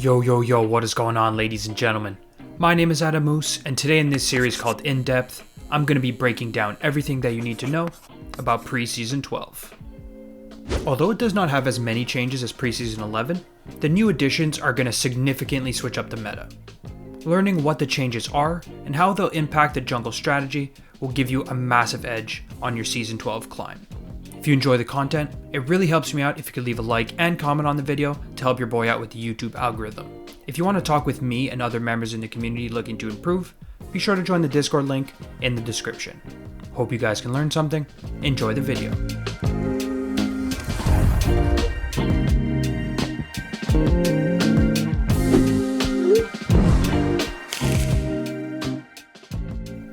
Yo, what is going on, ladies and gentlemen? My name is Adamoose, and today in this series called In Depth, I'm going to be breaking down everything that you need to know about Preseason 12. Although it does not have as many changes as Preseason 11, the new additions are going to significantly switch up the meta. Learning what the changes are and how they'll impact the jungle strategy will give you a massive edge on your Season 12 climb. If you enjoy the content, it really helps me out if you could leave a like and comment on the video to help your boy out with the YouTube algorithm. If you want to talk with me and other members in the community looking to improve, be sure to join the Discord link in the description. Hope you guys can learn something. Enjoy the video.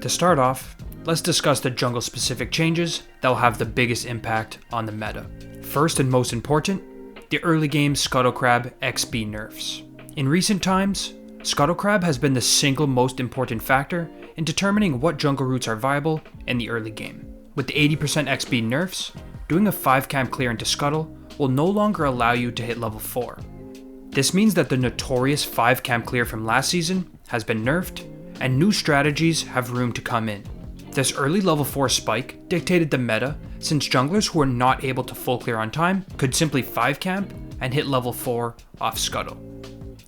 To start off, let's discuss the jungle specific changes that will have the biggest impact on the meta. First and most important, the early game Scuttle Crab XP nerfs. In recent times, Scuttle Crab has been the single most important factor in determining what jungle routes are viable in the early game. With the 80% XP nerfs, doing a 5 camp clear into Scuttle will no longer allow you to hit level 4. This means that the notorious 5 camp clear from last season has been nerfed, and new strategies have room to come in. This early level 4 spike dictated the meta, since junglers who were not able to full clear on time could simply 5 camp and hit level 4 off Scuttle.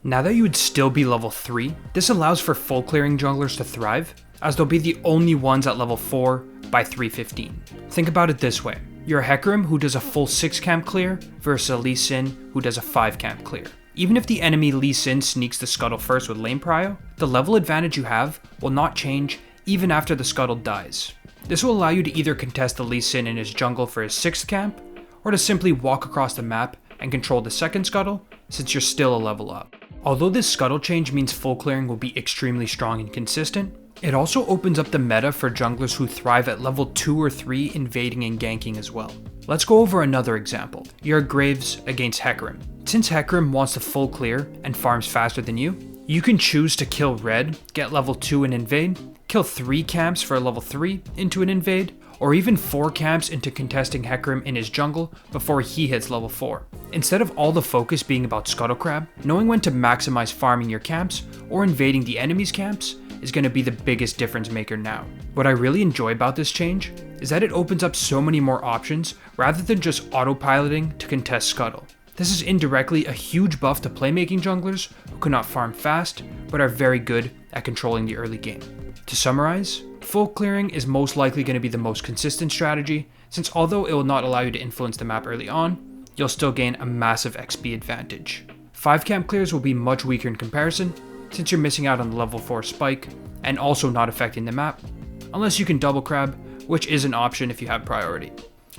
Now that you would still be level 3, this allows for full clearing junglers to thrive, as they'll be the only ones at level 4 by 315. Think about it this way, you're a Hecarim who does a full 6 camp clear versus a Lee Sin who does a 5 camp clear. Even if the enemy Lee Sin sneaks the Scuttle first with lane prio, the level advantage you have will not change even after the Scuttle dies. This will allow you to either contest the Lee Sin in his jungle for his 6th camp, or to simply walk across the map and control the 2nd Scuttle since you're still a level up. Although this Scuttle change means full clearing will be extremely strong and consistent, it also opens up the meta for junglers who thrive at level 2 or 3 invading and ganking as well. Let's go over another example. You're a Graves against Hecarim. Since Hecarim wants to full clear and farms faster than you can choose to kill Red, get level 2 and invade, kill 3 camps for a level 3 into an invade, or even 4 camps into contesting Hecarim in his jungle before he hits level 4. Instead of all the focus being about Scuttle Crab, knowing when to maximize farming your camps or invading the enemy's camps is going to be the biggest difference maker now. What I really enjoy about this change is that it opens up so many more options rather than just autopiloting to contest Scuttle. This is indirectly a huge buff to playmaking junglers who cannot farm fast but are very good at controlling the early game. To summarize, full clearing is most likely going to be the most consistent strategy, since although it will not allow you to influence the map early on, you'll still gain a massive XP advantage. 5 camp clears will be much weaker in comparison, since you're missing out on the level 4 spike and also not affecting the map, unless you can double crab, which is an option if you have priority.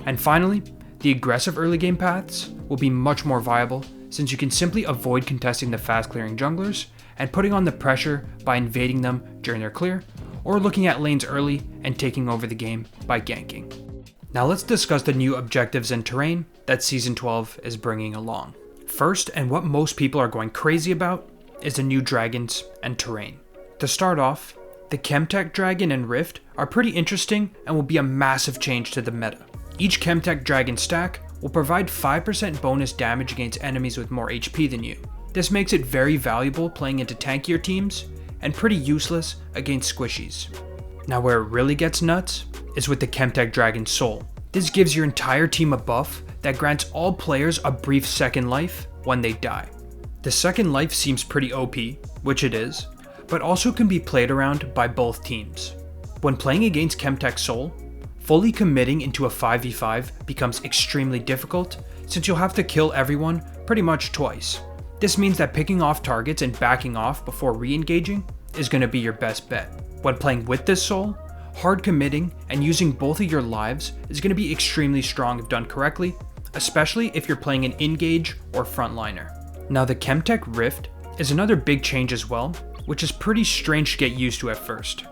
And finally, the aggressive early game paths will be much more viable, since you can simply avoid contesting the fast clearing junglers and putting on the pressure by invading them during their clear, or looking at lanes early and taking over the game by ganking. Now let's discuss the new objectives and terrain that Season 12 is bringing along. First, and what most people are going crazy about, is the new dragons and terrain. To start off, the Chemtech Dragon and Rift are pretty interesting and will be a massive change to the meta. Each Chemtech Dragon stack will provide 5% bonus damage against enemies with more HP than you. This makes it very valuable playing into tankier teams, and pretty useless against squishies. Now where it really gets nuts is with the Chemtech Dragon Soul. This gives your entire team a buff that grants all players a brief second life when they die. The second life seems pretty OP, which it is, but also can be played around by both teams. When playing against Chemtech Soul, fully committing into a 5v5 becomes extremely difficult, since you'll have to kill everyone pretty much twice. This means that picking off targets and backing off before re-engaging is going to be your best bet. When playing with this soul, hard committing and using both of your lives is going to be extremely strong if done correctly, especially if you're playing an engage or frontliner. Now the Chemtech Rift is another big change as well, which is pretty strange to get used to at first.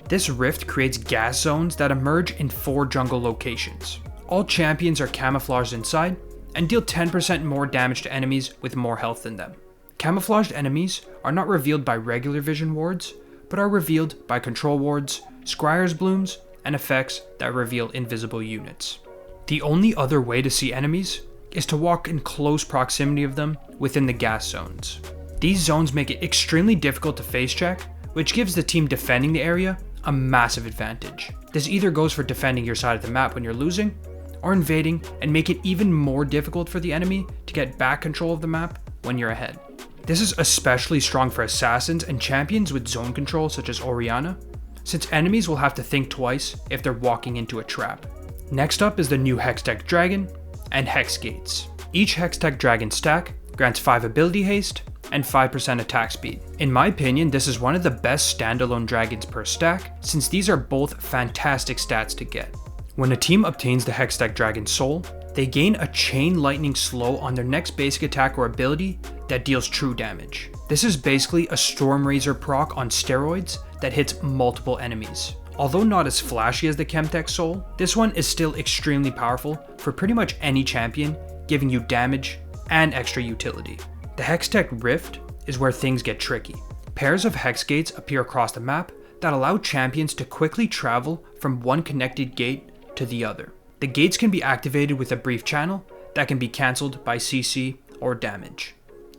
This rift creates gas zones that emerge in 4 jungle locations. All champions are camouflaged inside and deal 10% more damage to enemies with more health than them. Camouflaged enemies are not revealed by regular vision wards, but are revealed by control wards, Scryer's blooms, and effects that reveal invisible units. The only other way to see enemies is to walk in close proximity of them within the gas zones. These zones make it extremely difficult to face check, which gives the team defending the area a massive advantage. This either goes for defending your side of the map when you're losing, or invading and make it even more difficult for the enemy to get back control of the map when you're ahead. This is especially strong for assassins and champions with zone control such as Orianna, since enemies will have to think twice if they're walking into a trap. Next up is the new Hextech Dragon and Hex Gates. Each Hextech Dragon stack grants 5 ability haste and 5% attack speed. In my opinion, this is one of the best standalone dragons per stack, since these are both fantastic stats to get. When a team obtains the Hextech Dragon Soul, they gain a Chain Lightning Slow on their next basic attack or ability that deals true damage. This is basically a Storm Razor proc on steroids that hits multiple enemies. Although not as flashy as the Chemtech Soul, this one is still extremely powerful for pretty much any champion, giving you damage and extra utility. The Hextech Rift is where things get tricky. Pairs of Hex Gates appear across the map that allow champions to quickly travel from one connected gate to the other. The gates can be activated with a brief channel that can be cancelled by CC or damage.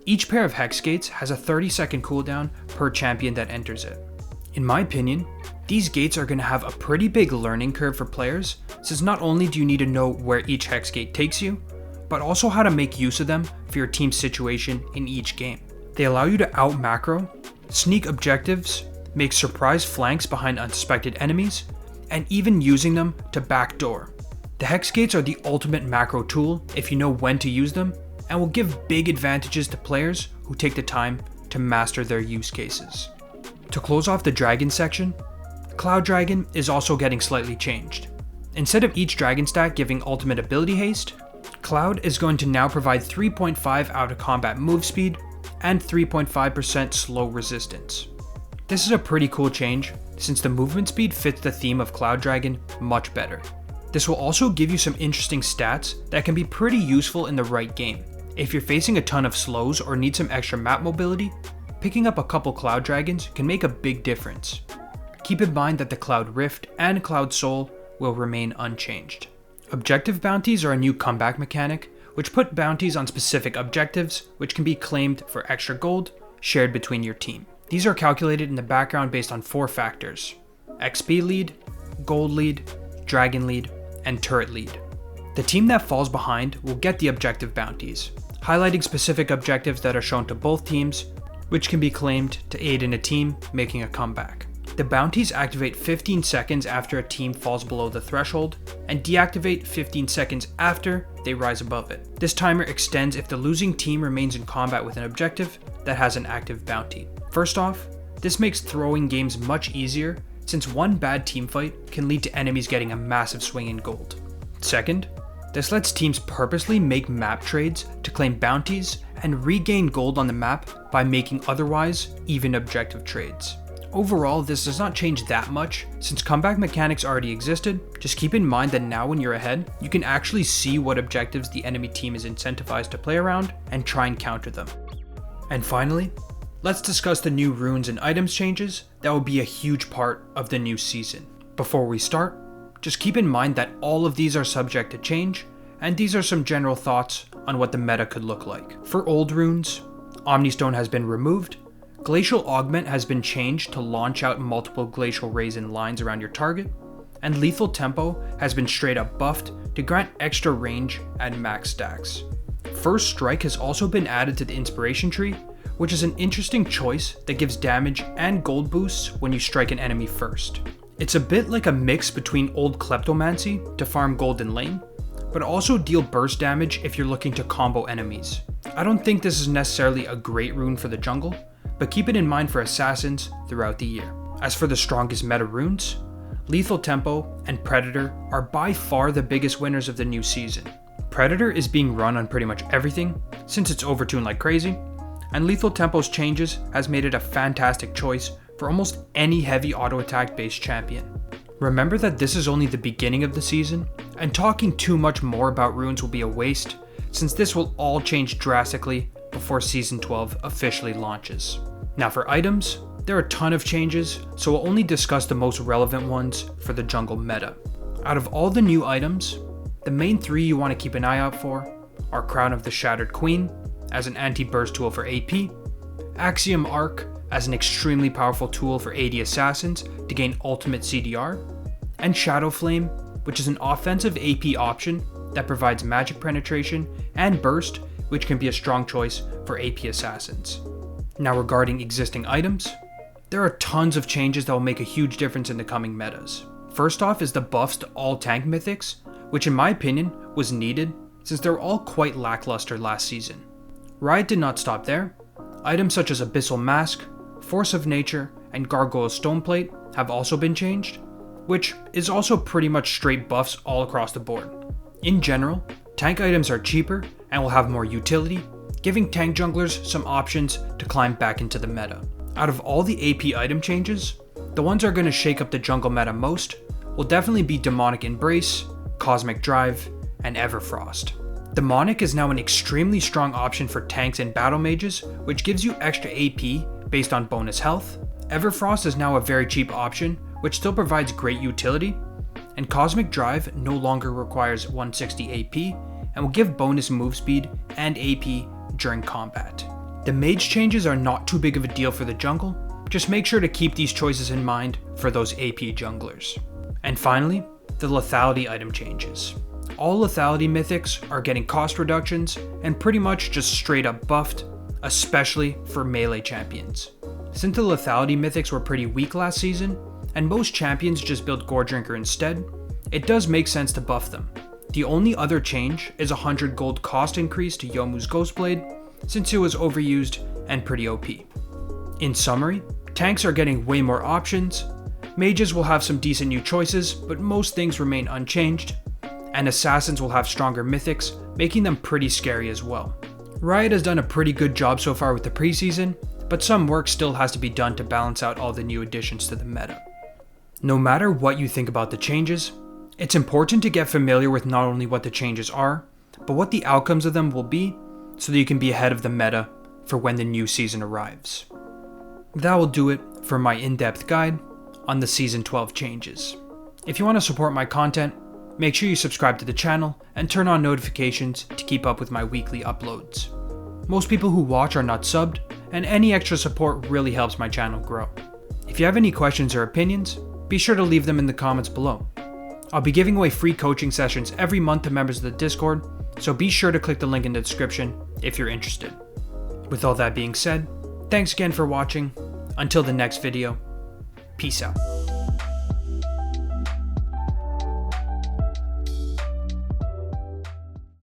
Each pair of Hex Gates has a 30-second cooldown per champion that enters it. In my opinion, these gates are going to have a pretty big learning curve for players, since not only do you need to know where each Hex Gate takes you, but also how to make use of them for your team's situation in each game. They allow you to out macro, sneak objectives, make surprise flanks behind unsuspected enemies, and even using them to backdoor. The Hex Gates are the ultimate macro tool if you know when to use them, and will give big advantages to players who take the time to master their use cases. To close off the Dragon section, Cloud Dragon is also getting slightly changed. Instead of each Dragon stack giving ultimate ability haste, Cloud is going to now provide 3.5 out of combat move speed and 3.5% slow resistance. This is a pretty cool change, since the movement speed fits the theme of Cloud Dragon much better. This will also give you some interesting stats that can be pretty useful in the right game. If you're facing a ton of slows or need some extra map mobility, picking up a couple Cloud Dragons can make a big difference. Keep in mind that the Cloud Rift and Cloud Soul will remain unchanged. Objective bounties are a new comeback mechanic, which put bounties on specific objectives, which can be claimed for extra gold shared between your team. These are calculated in the background based on 4 factors: XP lead, gold lead, dragon lead, and turret lead. The team that falls behind will get the objective bounties, highlighting specific objectives that are shown to both teams, which can be claimed to aid in a team making a comeback. The bounties activate 15 seconds after a team falls below the threshold, and deactivate 15 seconds after they rise above it. This timer extends if the losing team remains in combat with an objective that has an active bounty. First off, this makes throwing games much easier, since one bad teamfight can lead to enemies getting a massive swing in gold. Second, this lets teams purposely make map trades to claim bounties and regain gold on the map by making otherwise even objective trades. Overall, this does not change that much, since comeback mechanics already existed. Just keep in mind that now when you're ahead, you can actually see what objectives the enemy team is incentivized to play around and try and counter them. And finally, let's discuss the new runes and items changes that will be a huge part of the new season. Before we start, just keep in mind that all of these are subject to change, and these are some general thoughts on what the meta could look like. For old runes, Omnistone has been removed, Glacial Augment has been changed to launch out multiple Glacial Rays in lines around your target, and Lethal Tempo has been straight up buffed to grant extra range at max stacks. First Strike has also been added to the Inspiration Tree, which is an interesting choice that gives damage and gold boosts when you strike an enemy first. It's a bit like a mix between old Kleptomancy to farm gold in lane, but also deal burst damage if you're looking to combo enemies. I don't think this is necessarily a great rune for the jungle, but keep it in mind for assassins throughout the year. As for the strongest meta runes, Lethal Tempo and Predator are by far the biggest winners of the new season. Predator is being run on pretty much everything, since it's overtuned like crazy, and Lethal Tempo's changes has made it a fantastic choice for almost any heavy auto attack based champion. Remember that this is only the beginning of the season, and talking too much more about runes will be a waste, since this will all change drastically before Season 12 officially launches. Now for items, there are a ton of changes, so we'll only discuss the most relevant ones for the jungle meta. Out of all the new items, the main 3 you want to keep an eye out for are Crown of the Shattered Queen as an anti-burst tool for AP, Axiom Arc as an extremely powerful tool for AD assassins to gain ultimate CDR, and Shadow Flame, which is an offensive AP option that provides magic penetration and burst, which can be a strong choice for AP assassins. Now regarding existing items, there are tons of changes that will make a huge difference in the coming metas. First off is the buffs to all tank mythics, which in my opinion was needed since they were all quite lackluster last season. Riot did not stop there. Items such as Abyssal Mask, Force of Nature, and Gargoyle Stoneplate have also been changed, which is also pretty much straight buffs all across the board. In general, tank items are cheaper and will have more utility, giving tank junglers some options to climb back into the meta. Out of all the AP item changes, the ones that are going to shake up the jungle meta most will definitely be Demonic Embrace, Cosmic Drive, and Everfrost. Demonic is now an extremely strong option for tanks and battle mages, which gives you extra AP based on bonus health. Everfrost is now a very cheap option, which still provides great utility, and Cosmic Drive no longer requires 160 AP and will give bonus move speed and AP during combat. The mage changes are not too big of a deal for the jungle, just make sure to keep these choices in mind for those AP junglers. And finally, the lethality item changes. All lethality mythics are getting cost reductions and pretty much just straight up buffed, especially for melee champions. Since the lethality mythics were pretty weak last season, and most champions just build Gore Drinker instead, it does make sense to buff them. The only other change is a 100 gold cost increase to Youmuu's Ghostblade, since it was overused and pretty OP. In summary, tanks are getting way more options, mages will have some decent new choices, but most things remain unchanged, and assassins will have stronger mythics, making them pretty scary as well. Riot has done a pretty good job so far with the preseason, but some work still has to be done to balance out all the new additions to the meta. No matter what you think about the changes, it's important to get familiar with not only what the changes are, but what the outcomes of them will be, so that you can be ahead of the meta for when the new season arrives. That will do it for my in-depth guide on the Season 12 changes. If you want to support my content, make sure you subscribe to the channel and turn on notifications to keep up with my weekly uploads. Most people who watch are not subbed, and any extra support really helps my channel grow. If you have any questions or opinions, be sure to leave them in the comments below. I'll be giving away free coaching sessions every month to members of the Discord, so be sure to click the link in the description if you're interested. With all that being said, thanks again for watching. Until the next video, peace out.